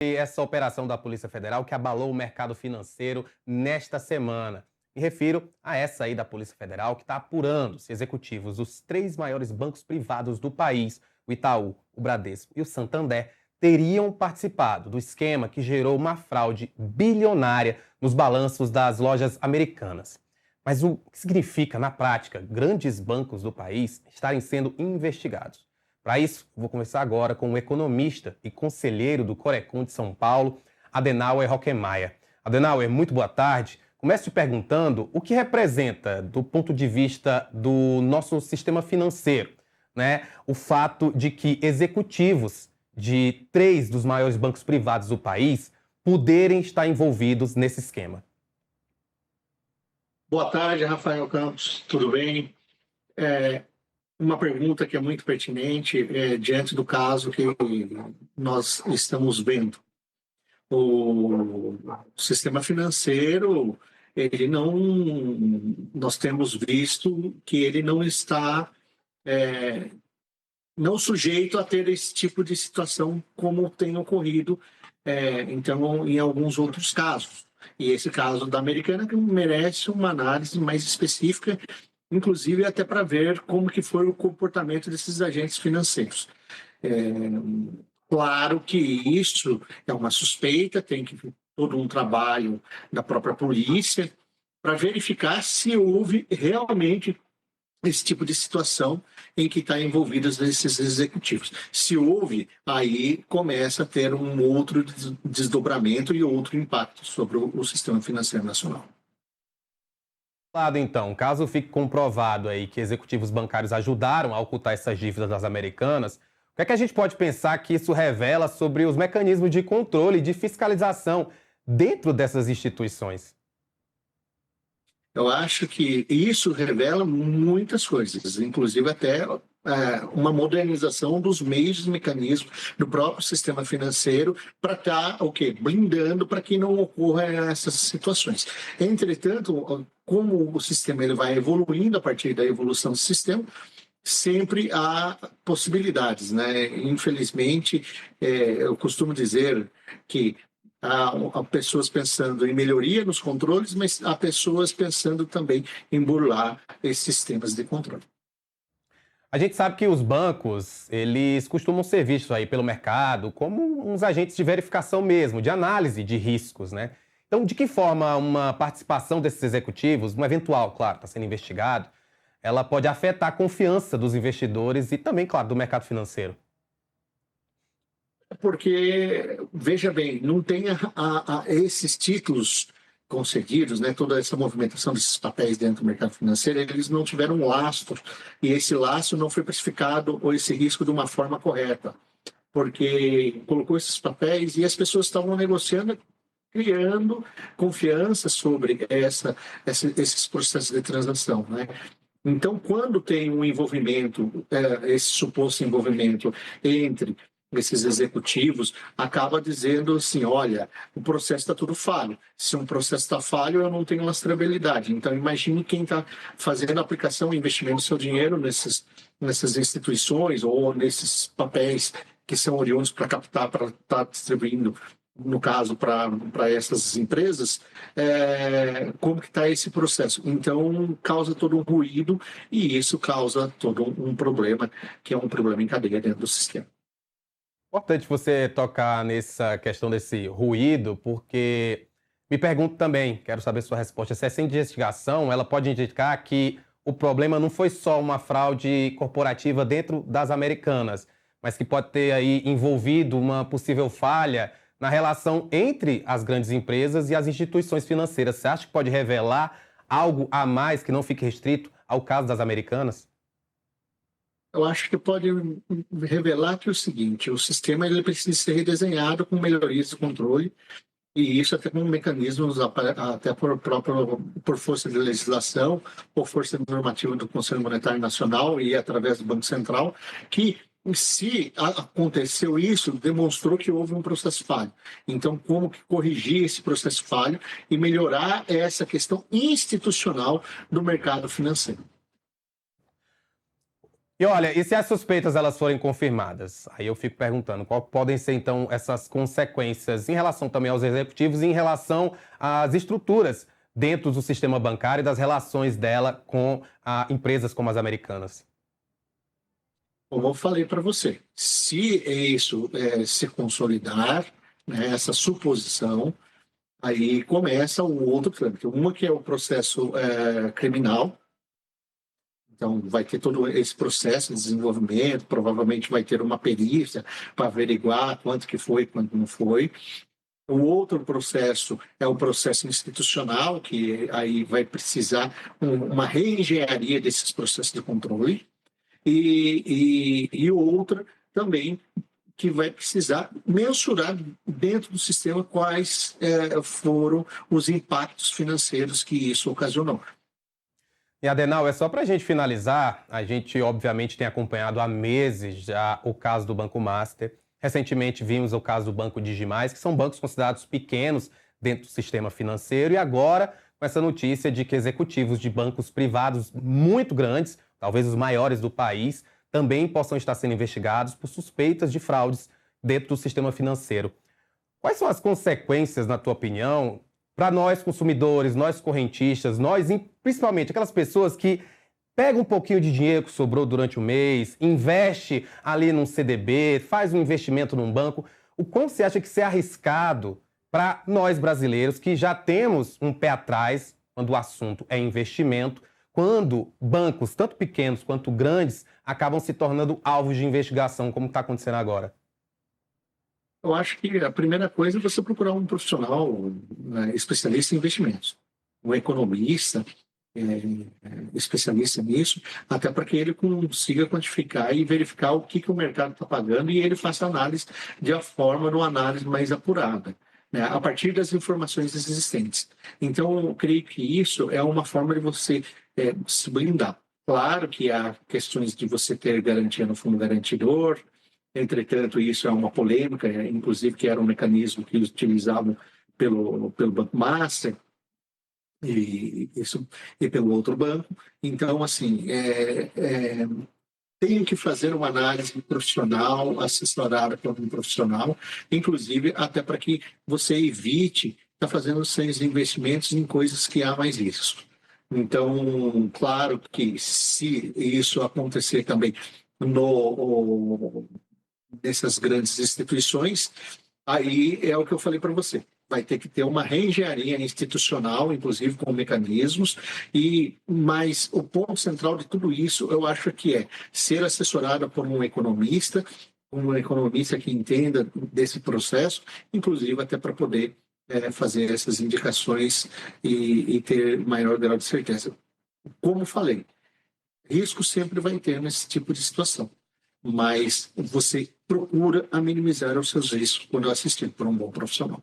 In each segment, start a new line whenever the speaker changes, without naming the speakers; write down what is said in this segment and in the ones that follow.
essa operação da Polícia Federal que abalou o mercado financeiro nesta semana. Me refiro a essa aí da Polícia Federal que está apurando se executivos dos três maiores bancos privados do país, o Itaú, o Bradesco e o Santander, teriam participado do esquema que gerou uma fraude bilionária nos balanços das lojas americanas. Mas o que significa, na prática, grandes bancos do país estarem sendo investigados? Para isso, vou conversar agora com o economista e conselheiro do Corecon de São Paulo, Adenauer Hockenmayer. Adenauer, muito boa tarde. Começo te perguntando o que representa, do ponto de vista do nosso sistema financeiro, né, o fato de que executivos de três dos maiores bancos privados do país poderem estar envolvidos nesse esquema.
Boa tarde, Rafael Campos, tudo bem? Uma pergunta que é muito pertinente diante do caso que nós estamos vendo. O sistema financeiro, ele não, nós temos visto que ele não está não sujeito a ter esse tipo de situação como tem ocorrido então em alguns outros casos. E esse caso da Americana que merece uma análise mais específica, inclusive até para ver como que foi o comportamento desses agentes financeiros. Claro que isso é uma suspeita, tem que todo um trabalho da própria polícia para verificar se houve realmente esse tipo de situação em que está envolvidos esses executivos. Se houve, aí começa a ter um outro desdobramento e outro impacto sobre o sistema financeiro nacional.
Lado então, caso fique comprovado aí que executivos bancários ajudaram a ocultar essas dívidas das americanas, o que é que a gente pode pensar que isso revela sobre os mecanismos de controle e de fiscalização dentro dessas instituições?
Eu acho que isso revela muitas coisas, inclusive até uma modernização dos meios e mecanismos do próprio sistema financeiro para estar blindando para que não ocorram essas situações. Entretanto, como o sistema ele vai evoluindo a partir da evolução do sistema, sempre há possibilidades, né? Infelizmente, eu costumo dizer que há pessoas pensando em melhoria nos controles, mas há pessoas pensando também em burlar esses sistemas de controle.
A gente sabe que os bancos, eles costumam ser vistos aí pelo mercado como uns agentes de verificação mesmo, de análise de riscos, né? Então, de que forma uma participação desses executivos, um eventual, claro, está sendo investigado, ela pode afetar a confiança dos investidores e também, claro, do mercado financeiro?
Porque, veja bem, não tem esses títulos concedidos, né, toda essa movimentação desses papéis dentro do mercado financeiro, eles não tiveram um lastro, e esse lastro não foi precificado ou esse risco de uma forma correta, porque colocou esses papéis e as pessoas estavam negociando, criando confiança sobre esses processos de transação, né? Então, quando tem um envolvimento, esse suposto envolvimento entre esses executivos, acaba dizendo assim, olha, o processo está tudo falho. Se um processo está falho, eu não tenho lastreabilidade. Então, imagine quem está fazendo a aplicação e investimento do seu dinheiro nessas instituições ou nesses papéis que são oriundos para captar, para estar distribuindo, no caso, para essas empresas, como que está esse processo. Então, causa todo um ruído e isso causa todo um problema, que é um problema em cadeia dentro do sistema.
Importante você tocar nessa questão desse ruído, porque me pergunto também, quero saber sua resposta, se essa investigação ela pode indicar que o problema não foi só uma fraude corporativa dentro das americanas, mas que pode ter aí envolvido uma possível falha na relação entre as grandes empresas e as instituições financeiras. Você acha que pode revelar algo a mais que não fique restrito ao caso das americanas?
Eu acho que pode revelar que é o seguinte, o sistema ele precisa ser redesenhado com melhorias de controle, e isso até com mecanismos, até por força de legislação, por força normativa do Conselho Monetário Nacional e através do Banco Central, que se aconteceu isso, demonstrou que houve um processo falho. Então, como que corrigir esse processo falho e melhorar essa questão institucional do mercado financeiro?
E olha, e se as suspeitas elas forem confirmadas? Aí eu fico perguntando, qual podem ser então essas consequências em relação também aos executivos e em relação às estruturas dentro do sistema bancário e das relações dela com empresas como as americanas?
Como eu falei para você, se isso se consolidar, né, essa suposição, aí começa o outro trâmite. Uma que é o processo criminal. Então, vai ter todo esse processo de desenvolvimento, provavelmente vai ter uma perícia para averiguar quanto que foi, quanto não foi. O outro processo é o processo institucional, que aí vai precisar uma reengenharia desses processos de controle. E outra também que vai precisar mensurar dentro do sistema quais foram os impactos financeiros que isso ocasionou.
E Adenal, é só para a gente finalizar, a gente obviamente tem acompanhado há meses já o caso do Banco Master. Recentemente vimos o caso do Banco Digimais, que são bancos considerados pequenos dentro do sistema financeiro, e agora com essa notícia de que executivos de bancos privados muito grandes, talvez os maiores do país, também possam estar sendo investigados por suspeitas de fraudes dentro do sistema financeiro. Quais são as consequências, na tua opinião, para nós consumidores, nós correntistas, principalmente aquelas pessoas que pegam um pouquinho de dinheiro que sobrou durante o mês, investe ali num CDB, faz um investimento num banco? O quão você acha que isso é arriscado para nós brasileiros que já temos um pé atrás quando o assunto é investimento, quando bancos, tanto pequenos quanto grandes, acabam se tornando alvos de investigação, como está acontecendo agora?
Eu acho que a primeira coisa é você procurar um profissional, né, especialista em investimentos, um economista, especialista nisso, até para que ele consiga quantificar e verificar o que o mercado está pagando e ele faça análise de a forma, numa análise mais apurada, né, a partir das informações existentes. Então, eu creio que isso é uma forma de você se blindar. Claro que há questões de você ter garantia no fundo garantidor. Entretanto, isso é uma polêmica, inclusive que era um mecanismo que eles utilizavam pelo Banco Master e pelo outro banco. Então, assim, tenho que fazer uma análise profissional, assessorada por um profissional, inclusive até para que você evite estar fazendo seus investimentos em coisas que há mais risco. Então, claro que se isso acontecer também dessas grandes instituições, aí é o que eu falei para você. Vai ter que ter uma reengenharia institucional, inclusive com mecanismos, mas o ponto central de tudo isso, eu acho que é ser assessorada por um economista que entenda desse processo, inclusive até para poder fazer essas indicações e ter maior grau de certeza. Como falei, risco sempre vai ter nesse tipo de situação, mas você procura a minimizar os seus riscos quando assistido por um bom profissional.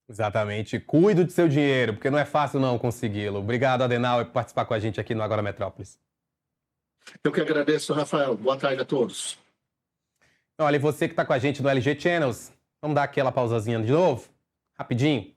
Exatamente. Cuide do seu dinheiro, porque não é fácil não consegui-lo. Obrigado, Adenauer, por participar com a gente aqui no Agora Metrópolis.
Eu que agradeço, Rafael. Boa tarde a todos.
Olha, e você que está com a gente no LG Channels, vamos dar aquela pausazinha de novo? Rapidinho.